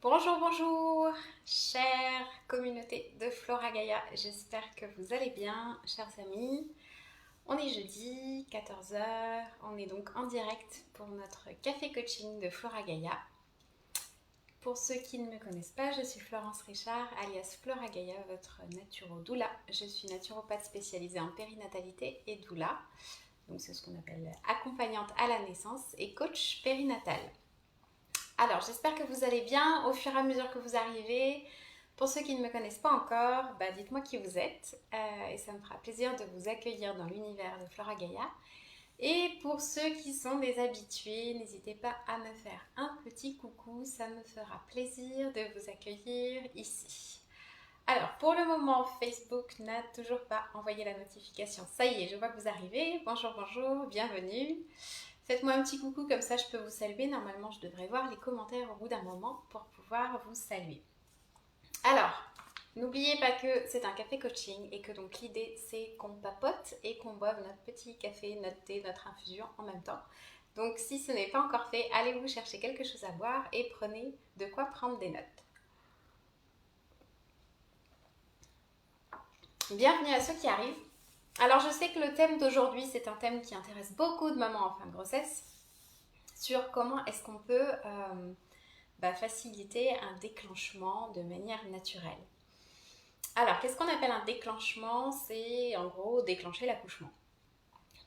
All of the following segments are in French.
Bonjour, bonjour, chère communauté de Flora Gaia. J'espère que vous allez bien, chers amis. On est jeudi, 14 heures. On est donc en direct pour notre café coaching de Flora Gaia. Pour ceux qui ne me connaissent pas, je suis Florence Richard, alias Flora Gaia, votre naturo-doula. Je suis naturopathe spécialisée en périnatalité et doula. Donc c'est ce qu'on appelle accompagnante à la naissance et coach périnatal. Alors, j'espère que vous allez bien au fur et à mesure que vous arrivez. Pour ceux qui ne me connaissent pas encore, dites-moi qui vous êtes et ça me fera plaisir de vous accueillir dans l'univers de Flora Gaia. Et pour ceux qui sont des habitués, n'hésitez pas à me faire un petit coucou, ça me fera plaisir de vous accueillir ici. Alors, pour le moment, Facebook n'a toujours pas envoyé la notification. Ça y est, je vois que vous arrivez. Bonjour, bonjour, bienvenue. Faites-moi un petit coucou, comme ça je peux vous saluer. Normalement, je devrais voir les commentaires au bout d'un moment pour pouvoir vous saluer. Alors, n'oubliez pas que c'est un café coaching et que donc l'idée c'est qu'on papote et qu'on boive notre petit café, notre thé, notre infusion en même temps. Donc si ce n'est pas encore fait, allez vous chercher quelque chose à boire et prenez de quoi prendre des notes. Bienvenue à ceux qui arrivent. Alors je sais que le thème d'aujourd'hui c'est un thème qui intéresse beaucoup de mamans en fin de grossesse, sur comment est-ce qu'on peut faciliter un déclenchement de manière naturelle. Alors, qu'est-ce qu'on appelle un déclenchement? C'est en gros déclencher l'accouchement.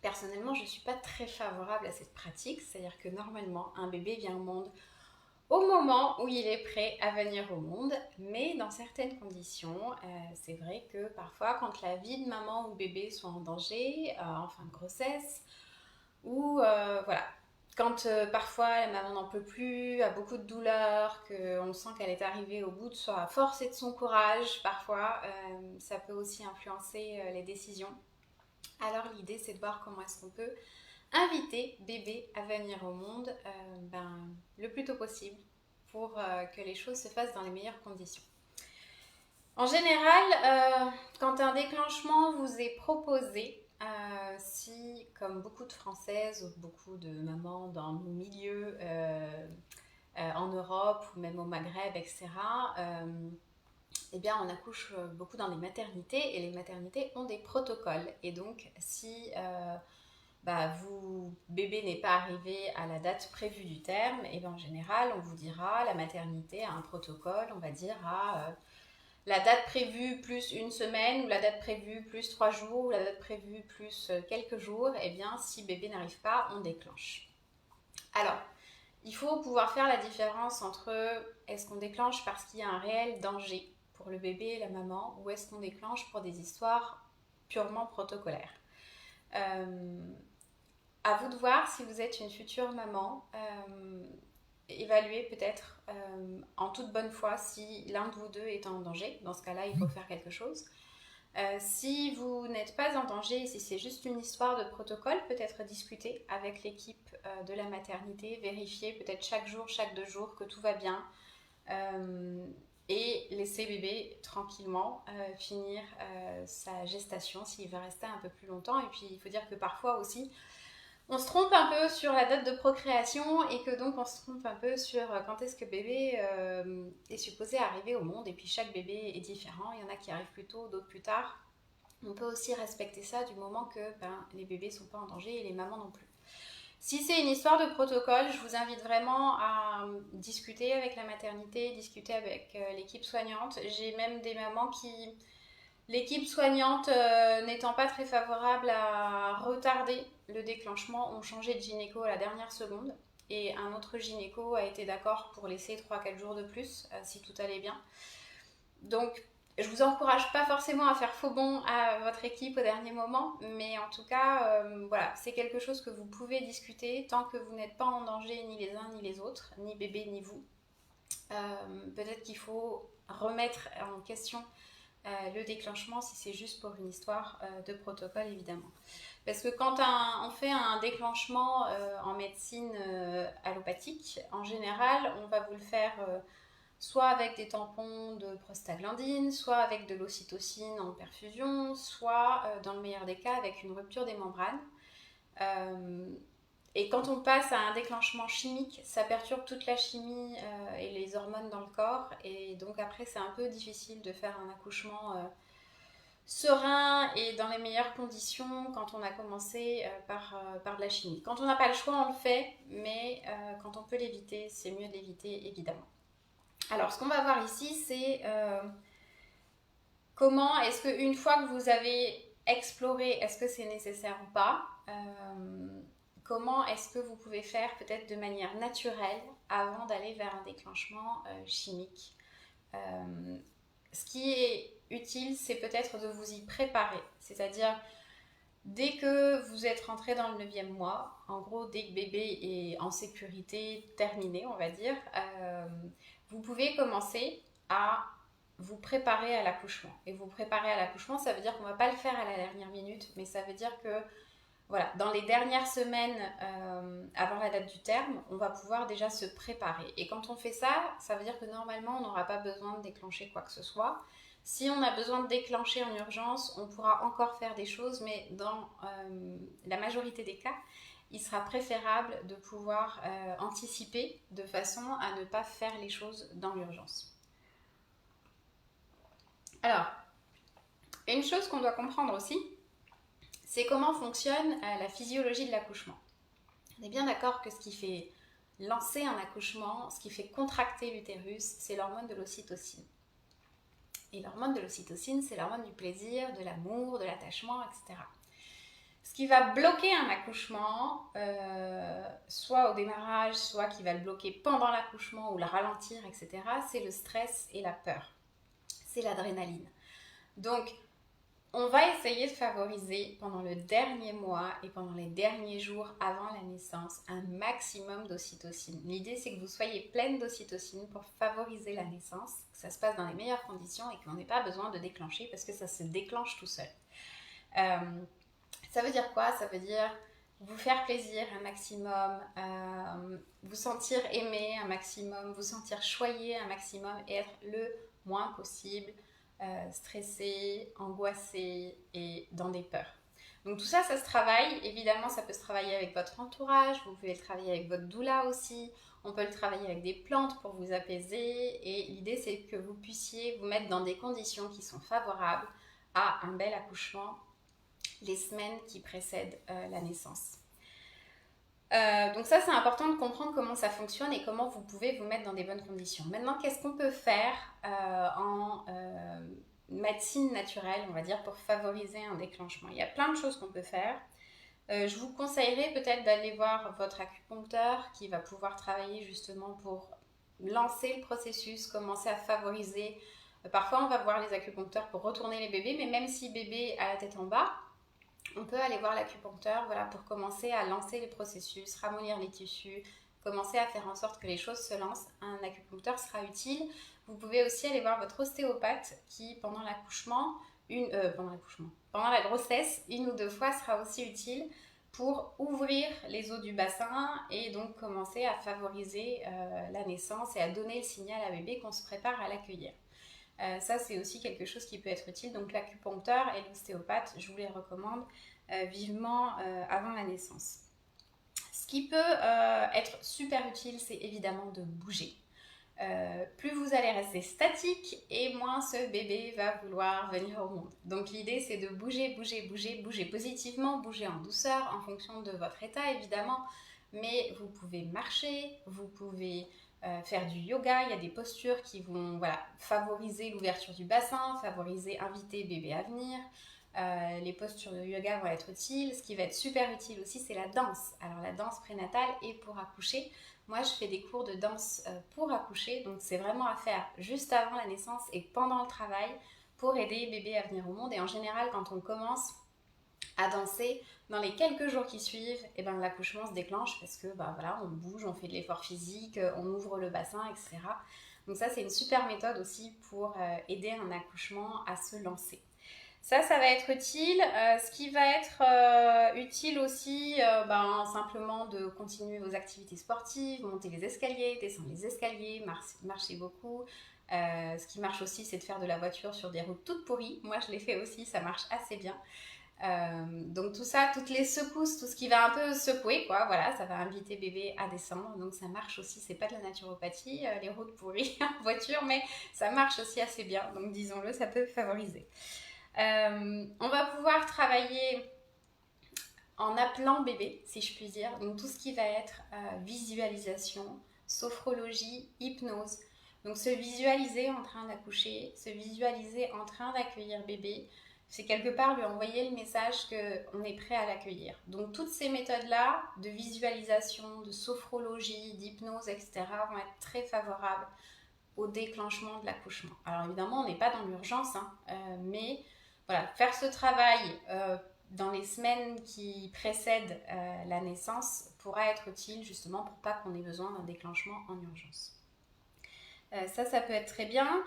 Personnellement, je ne suis pas très favorable à cette pratique, c'est-à-dire que normalement, un bébé vient au monde au moment où il est prêt à venir au monde, mais dans certaines conditions, c'est vrai que parfois, quand la vie de maman ou bébé soit en danger, en fin de grossesse, ou voilà, quand parfois la maman n'en peut plus, a beaucoup de douleur, qu'on sent qu'elle est arrivée au bout de sa force et de son courage, parfois ça peut aussi influencer les décisions. Alors l'idée c'est de voir comment est-ce qu'on peut inviter bébé à venir au monde le plus tôt possible pour que les choses se fassent dans les meilleures conditions. En général, quand un déclenchement vous est proposé, si, comme beaucoup de Françaises ou beaucoup de mamans dans nos milieux, en Europe ou même au Maghreb, etc., eh bien, on accouche beaucoup dans les maternités et les maternités ont des protocoles. Et donc, si bébé n'est pas arrivé à la date prévue du terme, et bien en général, on vous dira, la maternité a un protocole, on va dire à la date prévue plus une semaine, ou la date prévue plus 3 jours, ou la date prévue plus quelques jours, et bien si bébé n'arrive pas, on déclenche. Alors, il faut pouvoir faire la différence entre est-ce qu'on déclenche parce qu'il y a un réel danger pour le bébé et la maman, ou est-ce qu'on déclenche pour des histoires purement protocolaires. À vous de voir si vous êtes une future maman, évaluer peut-être en toute bonne foi si l'un de vous deux est en danger. Dans ce cas-là, il faut faire quelque chose. Si vous n'êtes pas en danger, si c'est juste une histoire de protocole, peut-être discuter avec l'équipe de la maternité, vérifier peut-être chaque jour, chaque 2 jours que tout va bien et laisser bébé tranquillement finir sa gestation s'il va rester un peu plus longtemps. Et puis il faut dire que parfois aussi, on se trompe un peu sur la date de procréation et que donc on se trompe un peu sur quand est-ce que bébé est supposé arriver au monde. Et puis chaque bébé est différent, il y en a qui arrivent plus tôt, d'autres plus tard. On peut aussi respecter ça du moment que les bébés ne sont pas en danger et les mamans non plus. Si c'est une histoire de protocole, je vous invite vraiment à discuter avec la maternité, discuter avec l'équipe soignante. J'ai même des mamans qui... L'équipe soignante n'étant pas très favorable à retarder le déclenchement, ont changé de gynéco à la dernière seconde. Et un autre gynéco a été d'accord pour laisser 3-4 jours de plus, si tout allait bien. Donc, je vous encourage pas forcément à faire faux bond à votre équipe au dernier moment, mais en tout cas, voilà, c'est quelque chose que vous pouvez discuter tant que vous n'êtes pas en danger ni les uns ni les autres, ni bébé ni vous. Peut-être qu'il faut remettre en question le déclenchement si c'est juste pour une histoire de protocole, évidemment. Parce que quand on fait un déclenchement en médecine allopathique, en général, on va vous le faire soit avec des tampons de prostaglandine, soit avec de l'ocytocine en perfusion, soit, dans le meilleur des cas, avec une rupture des membranes. Et quand on passe à un déclenchement chimique, ça perturbe toute la chimie et hormones dans le corps et donc après c'est un peu difficile de faire un accouchement serein et dans les meilleures conditions quand on a commencé par de la chimie. Quand on n'a pas le choix, on le fait, mais quand on peut l'éviter, c'est mieux de l'éviter évidemment. Alors ce qu'on va voir ici, c'est comment est-ce qu'une fois que vous avez exploré, est-ce que c'est nécessaire ou pas, comment est-ce que vous pouvez faire peut-être de manière naturelle avant d'aller vers un déclenchement chimique. Ce qui est utile, c'est peut-être de vous y préparer, c'est-à-dire dès que vous êtes rentré dans le 9e mois, en gros dès que bébé est en sécurité terminée, on va dire, vous pouvez commencer à vous préparer à l'accouchement. Et vous préparer à l'accouchement, ça veut dire qu'on ne va pas le faire à la dernière minute, mais ça veut dire que voilà, dans les dernières semaines avant la date du terme, on va pouvoir déjà se préparer. Et quand on fait ça, ça veut dire que normalement, on n'aura pas besoin de déclencher quoi que ce soit. Si on a besoin de déclencher en urgence, on pourra encore faire des choses, mais dans la majorité des cas, il sera préférable de pouvoir anticiper de façon à ne pas faire les choses dans l'urgence. Alors, une chose qu'on doit comprendre aussi, c'est comment fonctionne la physiologie de l'accouchement. On est bien d'accord que ce qui fait lancer un accouchement, ce qui fait contracter l'utérus, c'est l'hormone de l'ocytocine. Et l'hormone de l'ocytocine, c'est l'hormone du plaisir, de l'amour, de l'attachement, etc. Ce qui va bloquer un accouchement, soit au démarrage, soit qui va le bloquer pendant l'accouchement ou le ralentir, etc., c'est le stress et la peur. C'est l'adrénaline. Donc, on va essayer de favoriser pendant le dernier mois et pendant les derniers jours avant la naissance un maximum d'ocytocine. L'idée, c'est que vous soyez pleine d'ocytocine pour favoriser la naissance, que ça se passe dans les meilleures conditions et qu'on n'ait pas besoin de déclencher parce que ça se déclenche tout seul. Ça veut dire quoi? Ça veut dire vous faire plaisir un maximum, vous sentir aimé un maximum, vous sentir choyé un maximum et être le moins possible stressé, angoissé et dans des peurs. Donc tout ça, ça se travaille. Évidemment, ça peut se travailler avec votre entourage, vous pouvez le travailler avec votre doula aussi, on peut le travailler avec des plantes pour vous apaiser et l'idée, c'est que vous puissiez vous mettre dans des conditions qui sont favorables à un bel accouchement les semaines qui précèdent la naissance. Donc ça, c'est important de comprendre comment ça fonctionne et comment vous pouvez vous mettre dans des bonnes conditions. Maintenant, qu'est-ce qu'on peut faire en médecine naturelle, on va dire, pour favoriser un déclenchement? Il y a plein de choses qu'on peut faire. Je vous conseillerais peut-être d'aller voir votre acupuncteur qui va pouvoir travailler justement pour lancer le processus, commencer à favoriser. Parfois, on va voir les acupuncteurs pour retourner les bébés, mais même si bébé a la tête en bas, on peut aller voir l'acupuncteur pour commencer à lancer les processus, ramollir les tissus, commencer à faire en sorte que les choses se lancent. Un acupuncteur sera utile. Vous pouvez aussi aller voir votre ostéopathe qui, pendant la grossesse, 1 ou 2 fois sera aussi utile pour ouvrir les os du bassin et donc commencer à favoriser la naissance et à donner le signal à bébé qu'on se prépare à l'accueillir. Ça, c'est aussi quelque chose qui peut être utile. Donc, l'acupuncteur et l'ostéopathe, je vous les recommande vivement avant la naissance. Ce qui peut être super utile, c'est évidemment de bouger. Plus vous allez rester statique et moins ce bébé va vouloir venir au monde. Donc, l'idée, c'est de bouger positivement, bouger en douceur en fonction de votre état, évidemment. Mais vous pouvez marcher, vous pouvez faire du yoga, il y a des postures qui vont favoriser l'ouverture du bassin, inviter bébé à venir. Les postures de yoga vont être utiles. Ce qui va être super utile aussi, c'est la danse. Alors la danse prénatale et pour accoucher. Moi, je fais des cours de danse pour accoucher, donc c'est vraiment à faire juste avant la naissance et pendant le travail pour aider bébé à venir au monde. Et en général, quand on commence à danser, dans les quelques jours qui suivent, l'accouchement se déclenche parce que on bouge, on fait de l'effort physique, on ouvre le bassin, etc. Donc ça, c'est une super méthode aussi pour aider un accouchement à se lancer. Ça va être utile. Ce qui va être utile aussi, simplement de continuer vos activités sportives, monter les escaliers, descendre les escaliers, marcher beaucoup. Ce qui marche aussi, c'est de faire de la voiture sur des routes toutes pourries. Moi, je l'ai fait aussi, ça marche assez bien. Donc tout ça, toutes les secousses, tout ce qui va un peu secouer, quoi, voilà, ça va inviter bébé à descendre. Donc ça marche aussi, c'est pas de la naturopathie, les routes pourries en voiture, mais ça marche aussi assez bien. Donc disons-le, ça peut favoriser. On va pouvoir travailler en appelant bébé, si je puis dire. Donc tout ce qui va être visualisation, sophrologie, hypnose. Donc se visualiser en train d'accoucher, se visualiser en train d'accueillir bébé, c'est quelque part lui envoyer le message qu'on est prêt à l'accueillir. Donc toutes ces méthodes-là, de visualisation, de sophrologie, d'hypnose, etc., vont être très favorables au déclenchement de l'accouchement. Alors évidemment, on n'est pas dans l'urgence, hein, mais voilà, faire ce travail dans les semaines qui précèdent la naissance pourra être utile justement pour pas qu'on ait besoin d'un déclenchement en urgence. Ça peut être très bien.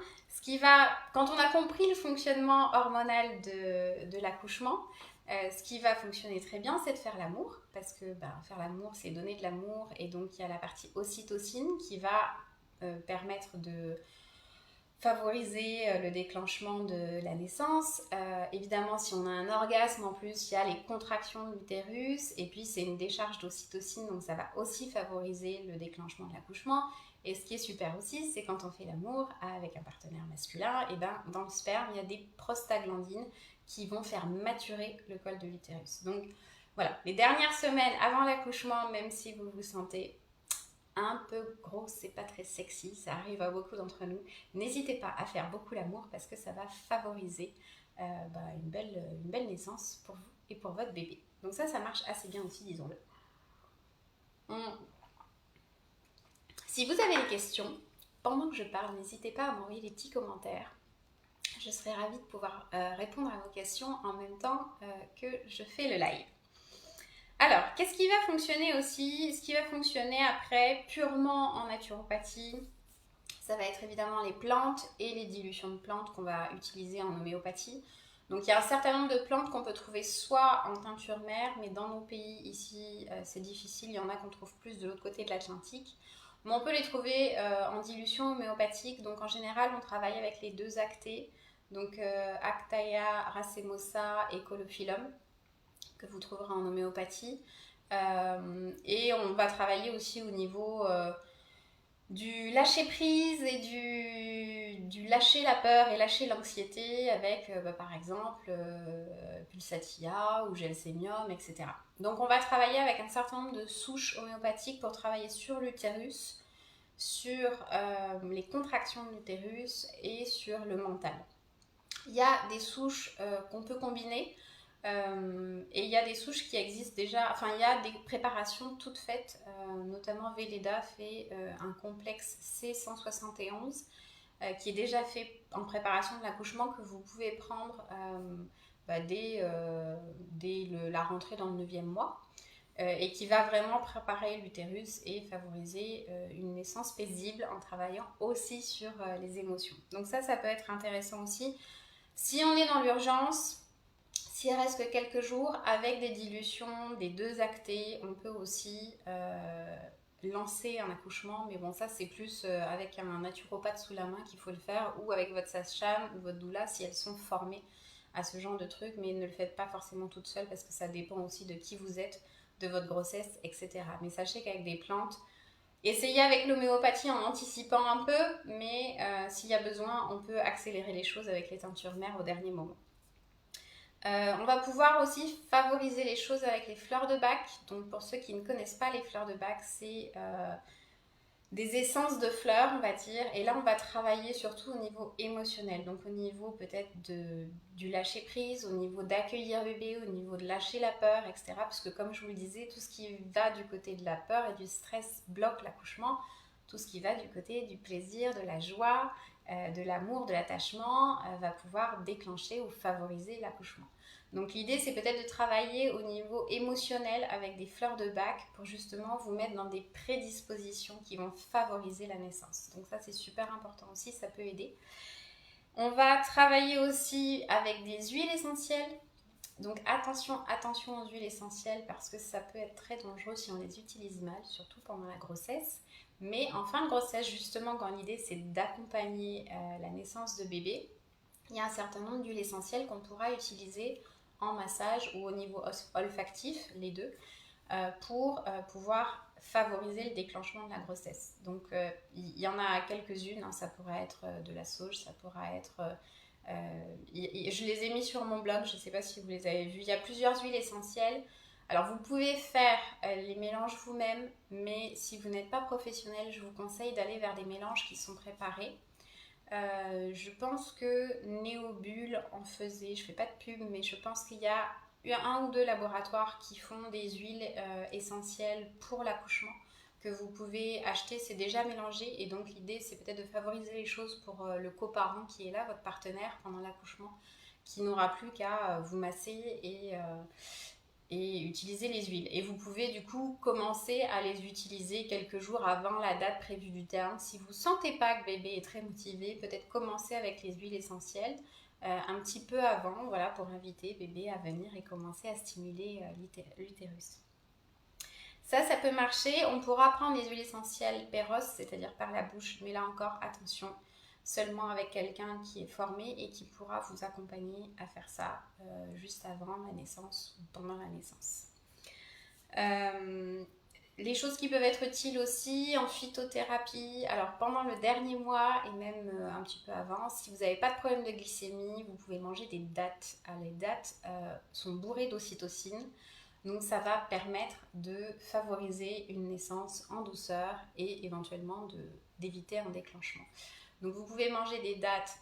Quand on a compris le fonctionnement hormonal de l'accouchement, ce qui va fonctionner très bien, c'est de faire l'amour, parce que faire l'amour, c'est donner de l'amour, et donc il y a la partie ocytocine qui va permettre de favoriser le déclenchement de la naissance. Évidemment, si on a un orgasme, en plus, il y a les contractions de l'utérus, et puis c'est une décharge d'ocytocine, donc ça va aussi favoriser le déclenchement de l'accouchement. Et ce qui est super aussi, c'est quand on fait l'amour avec un partenaire masculin, et dans le sperme, il y a des prostaglandines qui vont faire maturer le col de l'utérus. Donc voilà, les dernières semaines avant l'accouchement, même si vous vous sentez un peu grosse, c'est pas très sexy, ça arrive à beaucoup d'entre nous, n'hésitez pas à faire beaucoup l'amour parce que ça va favoriser une belle naissance pour vous et pour votre bébé. Donc ça marche assez bien aussi, disons-le. Si vous avez des questions, pendant que je parle, n'hésitez pas à m'envoyer des petits commentaires. Je serai ravie de pouvoir répondre à vos questions en même temps que je fais le live. Alors, qu'est-ce qui va fonctionner aussi? Ce qui va fonctionner après, purement en naturopathie, ça va être évidemment les plantes et les dilutions de plantes qu'on va utiliser en homéopathie. Donc, il y a un certain nombre de plantes qu'on peut trouver soit en teinture mère, mais dans nos pays ici, c'est difficile. Il y en a qu'on trouve plus de l'autre côté de l'Atlantique. Mais on peut les trouver en dilution homéopathique. Donc, en général, on travaille avec les deux actées. Donc, Actaea racemosa et Colophyllum, que vous trouverez en homéopathie. Et on va travailler aussi au niveau du lâcher prise et du lâcher la peur et lâcher l'anxiété avec par exemple pulsatilla ou gelsemium, etc. Donc on va travailler avec un certain nombre de souches homéopathiques pour travailler sur l'utérus, sur les contractions de l'utérus et sur le mental. Il y a des souches qu'on peut combiner. Et il y a des souches qui existent déjà, enfin il y a des préparations toutes faites, notamment Velleda fait un complexe C171 qui est déjà fait en préparation de l'accouchement que vous pouvez prendre dès la rentrée dans le 9e mois et qui va vraiment préparer l'utérus et favoriser une naissance paisible en travaillant aussi sur les émotions. Donc ça peut être intéressant aussi. Si on est dans l'urgence, s'il reste que quelques jours, avec des dilutions des deux actées, on peut aussi lancer un accouchement. Mais bon, ça c'est plus avec un naturopathe sous la main qu'il faut le faire, ou avec votre sage-femme ou votre doula si elles sont formées à ce genre de truc. Mais ne le faites pas forcément toute seule parce que ça dépend aussi de qui vous êtes, de votre grossesse, etc. Mais sachez qu'avec des plantes, essayez avec l'homéopathie en anticipant un peu, mais s'il y a besoin, on peut accélérer les choses avec les teintures mères au dernier moment. On va pouvoir aussi favoriser les choses avec les fleurs de Bach. Donc pour ceux qui ne connaissent pas les fleurs de Bach, c'est des essences de fleurs, on va dire. Et là, on va travailler surtout au niveau émotionnel. Donc au niveau peut-être du lâcher prise, au niveau d'accueillir bébé, au niveau de lâcher la peur, etc. Parce que comme je vous le disais, tout ce qui va du côté de la peur et du stress bloque l'accouchement. Tout ce qui va du côté du plaisir, de la joie, de l'amour, de l'attachement, va pouvoir déclencher ou favoriser l'accouchement. Donc l'idée, c'est peut-être de travailler au niveau émotionnel avec des fleurs de Bach pour justement vous mettre dans des prédispositions qui vont favoriser la naissance. Donc ça, c'est super important aussi, ça peut aider. On va travailler aussi avec des huiles essentielles. Donc attention aux huiles essentielles parce que ça peut être très dangereux si on les utilise mal, surtout pendant la grossesse. Mais en fin de grossesse, justement, quand l'idée c'est d'accompagner la naissance de bébé, il y a un certain nombre d'huiles essentielles qu'on pourra utiliser en massage ou au niveau olfactif, les deux, pour pouvoir favoriser le déclenchement de la grossesse. Donc il y en a quelques-unes, hein, ça pourrait être de la sauge, ça pourrait être... je les ai mis sur mon blog, je ne sais pas si vous les avez vus. Il y a plusieurs huiles essentielles. Alors vous pouvez faire les mélanges vous-même, mais si vous n'êtes pas professionnel, je vous conseille d'aller vers des mélanges qui sont préparés. Je pense que Néobulle en faisait, je fais pas de pub, mais je pense qu'il y a un ou deux laboratoires qui font des huiles essentielles pour l'accouchement que vous pouvez acheter, c'est déjà mélangé et donc l'idée c'est peut-être de favoriser les choses pour le coparent qui est là, votre partenaire pendant l'accouchement, qui n'aura plus qu'à vous masser et utiliser les huiles. Et vous pouvez du coup commencer à les utiliser quelques jours avant la date prévue du terme. Si vous ne sentez pas que bébé est très motivé, peut-être commencer avec les huiles essentielles un petit peu avant, voilà, pour inviter bébé à venir et commencer à stimuler l'utérus. Ça peut marcher. On pourra prendre les huiles essentielles péros, c'est-à-dire par la bouche, mais là encore, attention, seulement avec quelqu'un qui est formé et qui pourra vous accompagner à faire ça juste avant la naissance ou pendant la naissance. Les choses qui peuvent être utiles aussi en phytothérapie, alors pendant le dernier mois et même un petit peu avant, si vous n'avez pas de problème de glycémie, vous pouvez manger des dattes. Alors, les dattes sont bourrées d'ocytocine, donc ça va permettre de favoriser une naissance en douceur et éventuellement d'éviter un déclenchement. Donc vous pouvez manger des dattes,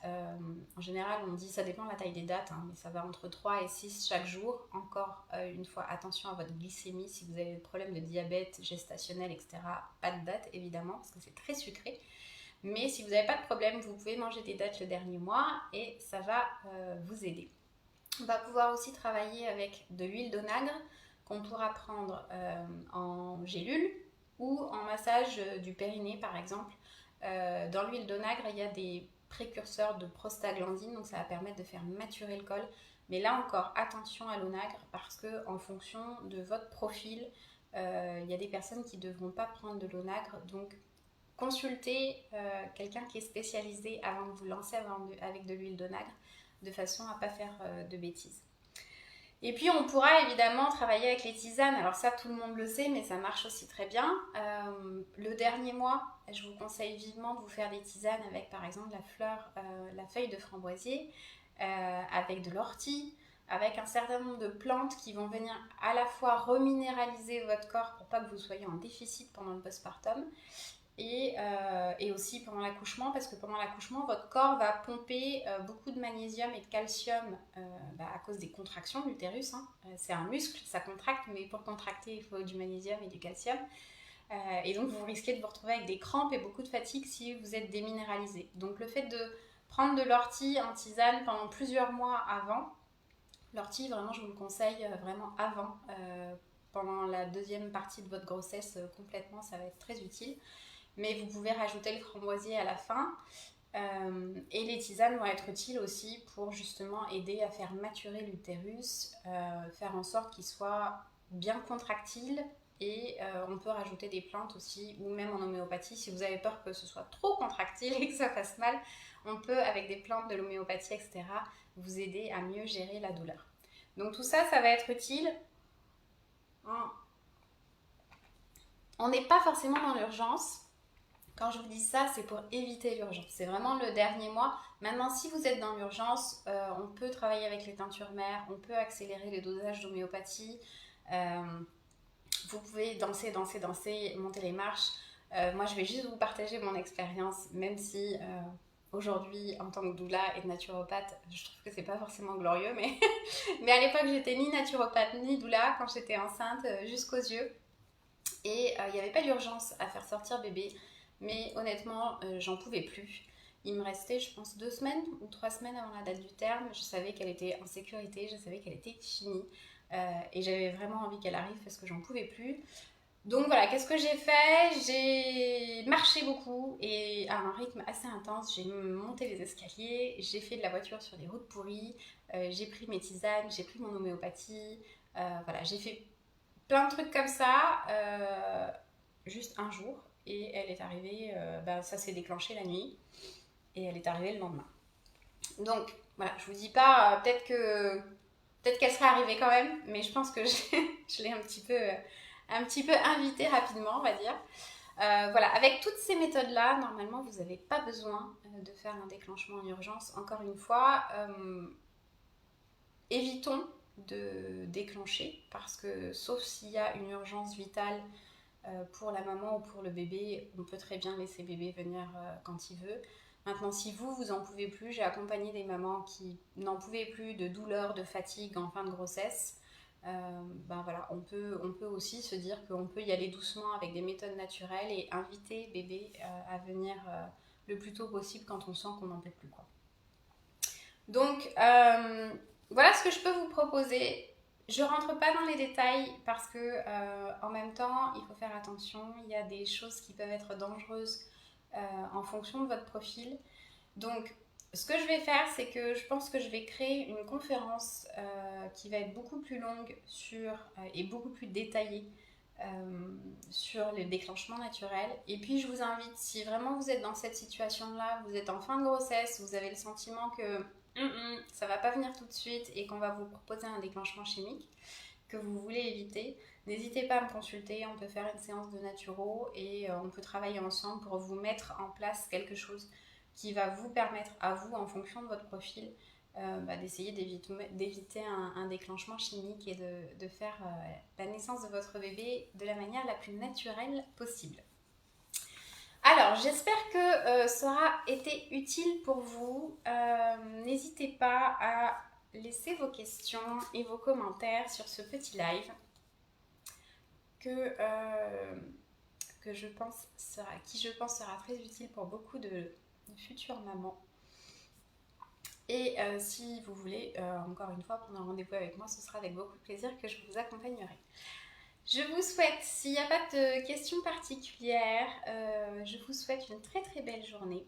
en général on dit, ça dépend de la taille des dattes, hein, mais ça va entre 3 et 6 chaque jour. Encore une fois, attention à votre glycémie, si vous avez des problèmes de diabète gestationnel, etc. Pas de dattes évidemment, parce que c'est très sucré. Mais si vous n'avez pas de problème, vous pouvez manger des dattes le dernier mois et ça va vous aider. On va pouvoir aussi travailler avec de l'huile d'onagre qu'on pourra prendre en gélule ou en massage du périnée par exemple. Dans l'huile d'onagre, il y a des précurseurs de prostaglandine, donc ça va permettre de faire maturer le col. Mais là encore, attention à l'onagre parce que en fonction de votre profil, il y a des personnes qui ne devront pas prendre de l'onagre. Donc consultez quelqu'un qui est spécialisé avant de vous lancer avec de l'huile d'onagre, de façon à ne pas faire de bêtises. Et puis on pourra évidemment travailler avec les tisanes. Alors ça tout le monde le sait, mais ça marche aussi très bien. Le dernier mois, je vous conseille vivement de vous faire des tisanes avec par exemple la feuille de framboisier, avec de l'ortie, avec un certain nombre de plantes qui vont venir à la fois reminéraliser votre corps pour pas que vous soyez en déficit pendant le postpartum, et aussi pendant l'accouchement, parce que pendant l'accouchement, votre corps va pomper beaucoup de magnésium et de calcium à cause des contractions de l'utérus. Hein. C'est un muscle, ça contracte, mais pour contracter, il faut du magnésium et du calcium. Et donc, vous risquez de vous retrouver avec des crampes et beaucoup de fatigue si vous êtes déminéralisé. Donc, le fait de prendre de l'ortie en tisane pendant plusieurs mois avant, l'ortie, vraiment, je vous le conseille vraiment avant, pendant la deuxième partie de votre grossesse complètement, ça va être très utile. Mais vous pouvez rajouter le framboisier à la fin. Et les tisanes vont être utiles aussi pour justement aider à faire maturer l'utérus, faire en sorte qu'il soit bien contractile. Et on peut rajouter des plantes aussi, ou même en homéopathie, si vous avez peur que ce soit trop contractile et que ça fasse mal, on peut, avec des plantes de l'homéopathie, etc., vous aider à mieux gérer la douleur. Donc tout ça, ça va être utile. On n'est pas forcément dans l'urgence. Quand je vous dis ça, c'est pour éviter l'urgence. C'est vraiment le dernier mois. Maintenant, si vous êtes dans l'urgence, on peut travailler avec les teintures mères, on peut accélérer les dosages d'homéopathie. Vous pouvez danser, monter les marches. Moi, je vais juste vous partager mon expérience, même si aujourd'hui, en tant que doula et de naturopathe, je trouve que c'est pas forcément glorieux, mais, mais à l'époque, j'étais ni naturopathe ni doula quand j'étais enceinte jusqu'aux yeux. Et il n'y avait pas d'urgence à faire sortir bébé. Mais honnêtement, j'en pouvais plus. Il me restait, je pense, 2 semaines ou 3 semaines avant la date du terme. Je savais qu'elle était en sécurité, je savais qu'elle était finie. Et j'avais vraiment envie qu'elle arrive parce que j'en pouvais plus. Donc voilà, qu'est-ce que j'ai fait? J'ai marché beaucoup et à un rythme assez intense. J'ai monté les escaliers, j'ai fait de la voiture sur des routes pourries, j'ai pris mes tisanes, j'ai pris mon homéopathie. Voilà, j'ai fait plein de trucs comme ça, juste un jour. Et elle est arrivée, ça s'est déclenché la nuit et elle est arrivée le lendemain. Donc voilà, je vous dis pas, peut-être que Peut-être qu'elle serait arrivée quand même, mais je pense que je l'ai un petit peu invitée rapidement, on va dire. Voilà, avec toutes ces méthodes-là, normalement, vous n'avez pas besoin de faire un déclenchement en urgence. Encore une fois, évitons de déclencher parce que sauf s'il y a une urgence vitale pour la maman ou pour le bébé, on peut très bien laisser bébé venir quand il veut. Maintenant, si vous, vous en pouvez plus, j'ai accompagné des mamans qui n'en pouvaient plus de douleur, de fatigue en fin de grossesse. Ben voilà, on peut aussi se dire qu'on peut y aller doucement avec des méthodes naturelles et inviter bébé à venir le plus tôt possible quand on sent qu'on n'en peut plus, quoi. Donc, voilà ce que je peux vous proposer. Je rentre pas dans les détails parce que en même temps, il faut faire attention. Il y a des choses qui peuvent être dangereuses en fonction de votre profil. Donc, ce que je vais faire, c'est que je pense que je vais créer une conférence qui va être beaucoup plus longue et beaucoup plus détaillée sur le déclenchement naturel. Et puis, je vous invite, si vraiment vous êtes dans cette situation-là, vous êtes en fin de grossesse, vous avez le sentiment que ça va pas venir tout de suite et qu'on va vous proposer un déclenchement chimique que vous voulez éviter, n'hésitez pas à me consulter, on peut faire une séance de naturo et on peut travailler ensemble pour vous mettre en place quelque chose qui va vous permettre à vous, en fonction de votre profil, d'essayer d'éviter un déclenchement chimique et de faire la naissance de votre bébé de la manière la plus naturelle possible. Alors, j'espère que ça aura été utile pour vous. N'hésitez pas à laisser vos questions et vos commentaires sur ce petit live que je pense sera très utile pour beaucoup de futures mamans. Et si vous voulez, encore une fois, prendre un rendez-vous avec moi, ce sera avec beaucoup de plaisir que je vous accompagnerai. Je vous souhaite, s'il n'y a pas de questions particulières, je vous souhaite une très très belle journée.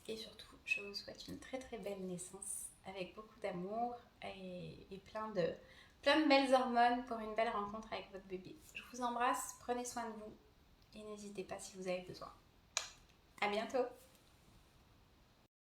Et surtout, je vous souhaite une très très belle naissance avec beaucoup d'amour et plein de belles hormones pour une belle rencontre avec votre bébé. Je vous embrasse, prenez soin de vous et n'hésitez pas si vous avez besoin. À bientôt!